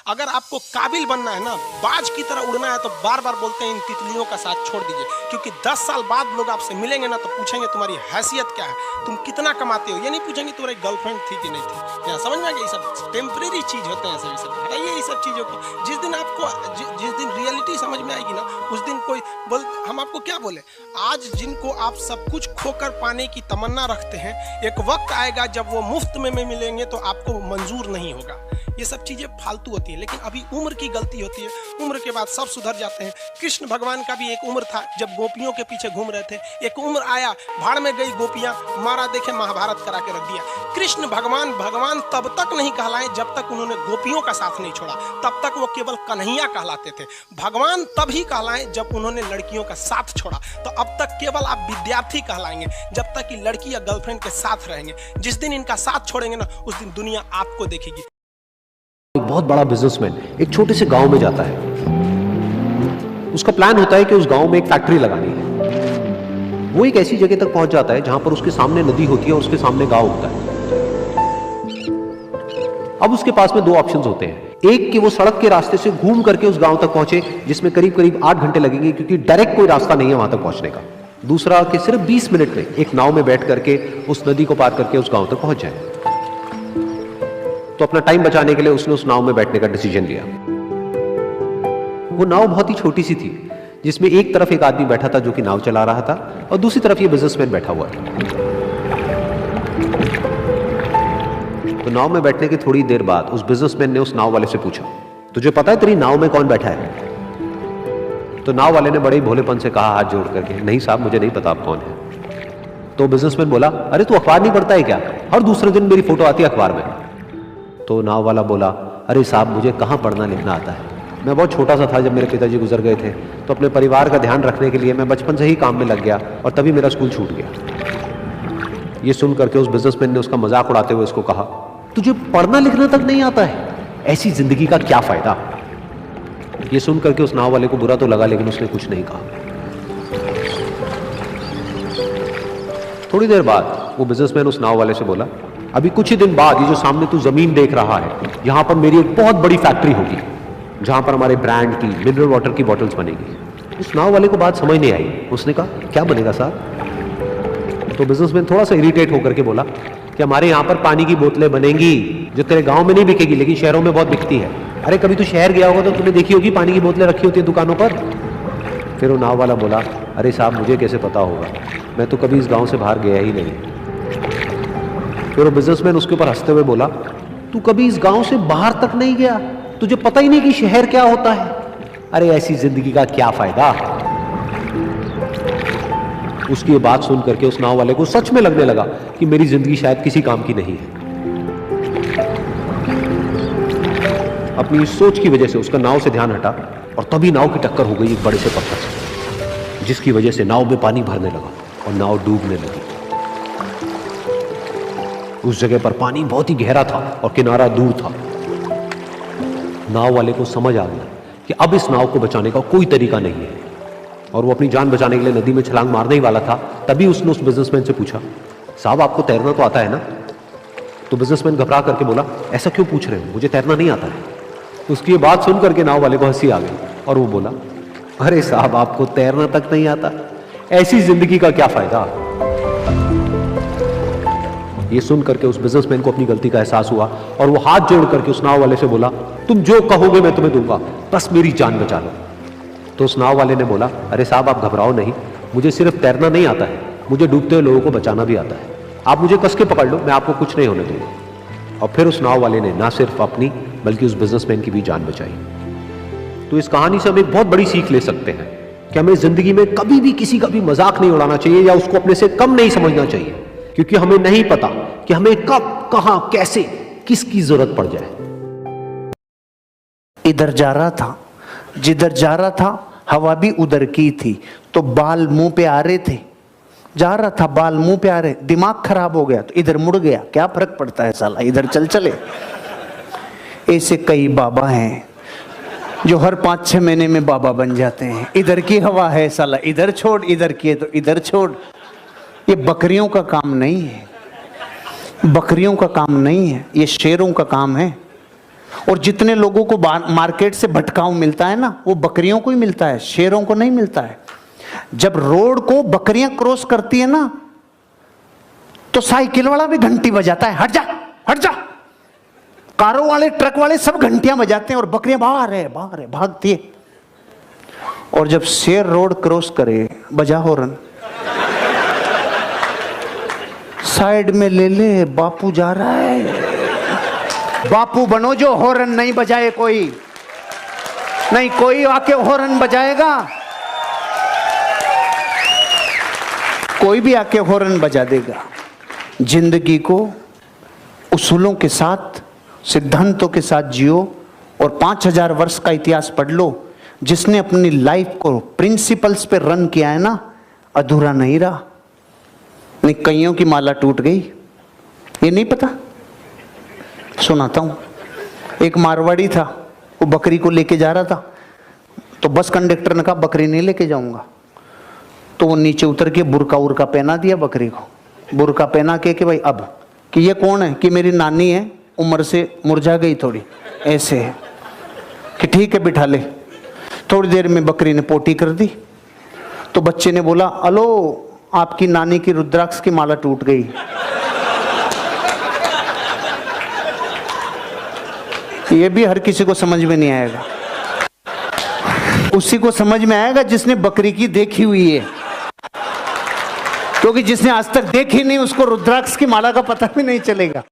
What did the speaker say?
अगर आपको काबिल बनना है ना, बाज की तरह उड़ना है, तो बार बार बोलते हैं इन तितलियों का साथ छोड़ दीजिए, क्योंकि 10 साल बाद लोग आपसे मिलेंगे ना तो पूछेंगे तुम्हारी हैसियत क्या है, तुम कितना कमाते हो। ये नहीं पूछेंगे तुम्हारी गर्लफ्रेंड थी कि नहीं थी। क्या समझ में आ गया? ये सब टेम्परेरी चीज होते हैं सभी सब। हटाइए ये सब चीजों को। जिस दिन आपको जिस दिन रियलिटी समझ में आएगी ना, उस दिन कोई बोल, हम आपको क्या बोले, आज जिनको आप सब कुछ खोकर पाने की तमन्ना रखते हैं, एक वक्त आएगा जब वो मुफ्त में मिलेंगे तो आपको मंजूर नहीं होगा। ये सब चीजें फालतू होती है, लेकिन अभी उम्र की गलती होती है। उम्र के बाद सब सुधर जाते हैं। कृष्ण भगवान का भी एक उम्र था जब गोपियों के पीछे घूम रहे थे। एक उम्र आया, भाड़ में गई गोपियां, मारा देखे महाभारत करा के रख दिया। कृष्ण भगवान भगवान तब तक नहीं कहलाए जब तक उन्होंने गोपियों का साथ नहीं छोड़ा, तब तक वो केवल कन्हैया कहलाते थे। भगवान तभी कहलाए जब उन्होंने लड़कियों का साथ छोड़ा। तो अब तक केवल आप विद्यार्थी कहलाएंगे जब तक कि लड़की या गर्लफ्रेंड के साथ रहेंगे। जिस दिन इनका साथ छोड़ेंगे ना, उस दिन दुनिया आपको देखेगी। एक बहुत बड़ा बिजनेसमैन एक छोटे से गांव में जाता है। उसका प्लान होता है कि उस गांव में एक फैक्ट्री लगानी है। वो एक ऐसी जगह तक पहुंच जाता है जहां पर उसके सामने नदी होती है और उसके सामने गांव होता है। अब उसके पास में दो ऑप्शंस होते हैं। एक कि वो सड़क के रास्ते से घूम करके उस गांव तक पहुंचे, जिसमें करीब करीब 8 घंटे लगेंगे, क्योंकि डायरेक्ट कोई रास्ता नहीं है वहां तक पहुंचने का। दूसरा कि सिर्फ 20 मिनट में एक नाव में बैठ करके उस नदी को पार करके उस गांव तक पहुंच जाए। तो अपना टाइम बचाने के लिए उसने उस नाव में बैठने का डिसीजन लिया। वो नाव बहुत ही छोटी सी थी, जिसमें एक तरफ एक आदमी बैठा था जो कि नाव चला रहा था, और दूसरी तरफ ये बिजनेसमैन बैठा हुआ था। तो नाव में बैठने की थोड़ी देर बाद उस बिजनेसमैन ने उस नाव वाले से पूछा, तुझे पता है तेरी नाव में कौन बैठा है? तो नाव वाले ने बड़े ही भोलेपन से कहा हाथ जोड़ करके, नहीं साहब मुझे नहीं पता आप कौन है। तो बिजनेसमैन बोला, अरे तू अखबार नहीं पढ़ता है क्या? हर दूसरे दिन मेरी फोटो आती है अखबार में। तो नाव वाला बोला, अरे साहब मुझे कहाँ पढ़ना लिखना आता है, मैं बहुत छोटा सा था जब मेरे पिताजी गुजर गए थे, तो अपने परिवार का ध्यान रखने के लिए मैं बचपन से ही काम में लग गया और तभी मेरा स्कूल छूट गया। ये सुन करके उस बिजनेसमैन ने उसका मजाक उड़ाते हुए उसको कहा, तुझे पढ़ना लिखना तक नहीं आता है, ऐसी जिंदगी का क्या फायदा? ये सुन करके उस नाव वाले को बुरा तो लगा, लेकिन उसने कुछ नहीं कहा। थोड़ी देर बाद वो बिजनेसमैन उस नाव वाले से बोला, अभी कुछ ही दिन बाद ये जो सामने तू जमीन देख रहा है, यहां पर मेरी एक बहुत बड़ी फैक्ट्री होगी जहां पर हमारे ब्रांड की मिनरल वाटर की बॉटल्स बनेगी। उस नाव वाले को बात समझ नहीं आई। उसने कहा, क्या बनेगा साहब? तो बिजनेसमैन थोड़ा सा इरिटेट होकर के बोला कि हमारे यहाँ पर पानी की बोतलें बनेंगी जो तेरे गांव में नहीं बिकेगी, लेकिन शहरों में बहुत बिकती है। अरे कभी तू शहर गया होगा तो तूने देखी होगी पानी की बोतलें रखी होती है दुकानों पर। फिर वो नाव वाला बोला, अरे साहब मुझे कैसे पता होगा, मैं तो कभी इस गाँव से बाहर गया ही नहीं। फिर वो बिजनेसमैन उसके ऊपर हंसते हुए बोला, तू कभी इस गांव से बाहर तक नहीं गया, तुझे पता ही नहीं कि शहर क्या होता है? अरे ऐसी जिंदगी का क्या फायदा? उसकी ये बात सुन करके उस नाव वाले को सच में लगने लगा कि मेरी जिंदगी शायद किसी काम की नहीं है। अपनी इस सोच की वजह से उसका नाव से ध्यान हटा और तभी नाव की टक्कर हो गई एक बड़े से पत्थर से, जिसकी वजह से नाव में पानी भरने लगा और नाव डूबने लगी। उस जगह पर पानी बहुत ही गहरा था और किनारा दूर था। नाव वाले को समझ आ गया कि अब इस नाव को बचाने का कोई तरीका नहीं है, और वो अपनी जान बचाने के लिए नदी में छलांग मारने ही वाला था। तभी उसने उस बिजनेसमैन से पूछा, साहब आपको तैरना तो आता है ना? तो बिजनेसमैन घबरा करके बोला, ऐसा क्यों पूछ रहे हो, मुझे तैरना नहीं आता है। उसकी ये बात सुन करके नाव वाले को हंसी आ गई और वो बोला, अरे साहब आपको तैरना तक नहीं आता, ऐसी जिंदगी का क्या फायदा? ये सुन करके उस बिजनेसमैन को अपनी गलती का एहसास हुआ और वो हाथ जोड़ करके उस नाव वाले से बोला, तुम जो कहोगे मैं तुम्हें दूंगा, बस मेरी जान बचा लो। तो उस नाव वाले ने बोला, अरे साहब आप घबराओ नहीं, मुझे सिर्फ तैरना नहीं आता है, मुझे डूबते हुए लोगों को बचाना भी आता है। आप मुझे कस के पकड़ लो, मैं आपको कुछ नहीं होने दूंगा। और फिर उस नाव वाले ने ना सिर्फ अपनी बल्कि उस बिजनेसमैन की भी जान बचाई। तो इस कहानी से हम एक बहुत बड़ी सीख ले सकते हैं कि हमें जिंदगी में कभी भी किसी का भी मजाक नहीं उड़ाना चाहिए या उसको अपने से कम नहीं समझना चाहिए, क्योंकि हमें नहीं पता कि हमें कब कहां कैसे किसकी जरूरत पड़ जाए। इधर जा रहा था, जिधर जा रहा था हवा भी उधर की थी, तो बाल मुंह पे आ रहे थे। जा रहा था, बाल मुंह पे आ रहे, दिमाग खराब हो गया तो इधर मुड़ गया, क्या फर्क पड़ता है साला, इधर चल चले। ऐसे कई बाबा हैं जो हर 5-6 महीने में बाबा बन जाते हैं। इधर की हवा है साला इधर छोड़, इधर की है तो इधर छोड़। ये बकरियों का काम नहीं है, बकरियों का काम नहीं है, ये शेरों का काम है। और जितने लोगों को मार्केट से भटकाऊ मिलता है ना, वो बकरियों को ही मिलता है, शेरों को नहीं मिलता है। जब रोड को बकरियां क्रॉस करती है ना, तो साइकिल वाला भी घंटी बजाता है, हट जा हट जा। कारों वाले, ट्रक वाले सब घंटियां बजाते हैं और बकरियां बाहर है भागती है। और जब शेर रोड क्रॉस करे, बजा हॉर्न, साइड में ले ले, बापू जा रहा है। बापू बनो जो हॉर्न नहीं बजाए कोई, नहीं कोई आके हॉर्न बजाएगा, कोई भी आके हॉर्न बजा देगा। जिंदगी को उसूलों के साथ, सिद्धांतों के साथ जियो और 5000 वर्ष का इतिहास पढ़ लो। जिसने अपनी लाइफ को प्रिंसिपल्स पे रन किया है ना, अधूरा नहीं रहा। नहीं, कईयों की माला टूट गई, ये नहीं पता। सुनाता हूं, एक मारवाड़ी था, वो बकरी को लेके जा रहा था, तो बस कंडक्टर ने कहा बकरी नहीं लेके जाऊंगा। तो वो नीचे उतर के बुरका उरका पहना दिया बकरी को, बुरका पहना के कि भाई अब, कि ये कौन है, कि मेरी नानी है, उम्र से मुरझा गई थोड़ी, ऐसे है, कि ठीक है बिठा ले। थोड़ी देर में बकरी ने पोटी कर दी। तो बच्चे ने बोला, अलो आपकी नानी की रुद्राक्ष की माला टूट गई। ये भी हर किसी को समझ में नहीं आएगा, उसी को समझ में आएगा जिसने बकरी की देखी हुई है, क्योंकि जिसने आज तक देखी नहीं उसको रुद्राक्ष की माला का पता भी नहीं चलेगा।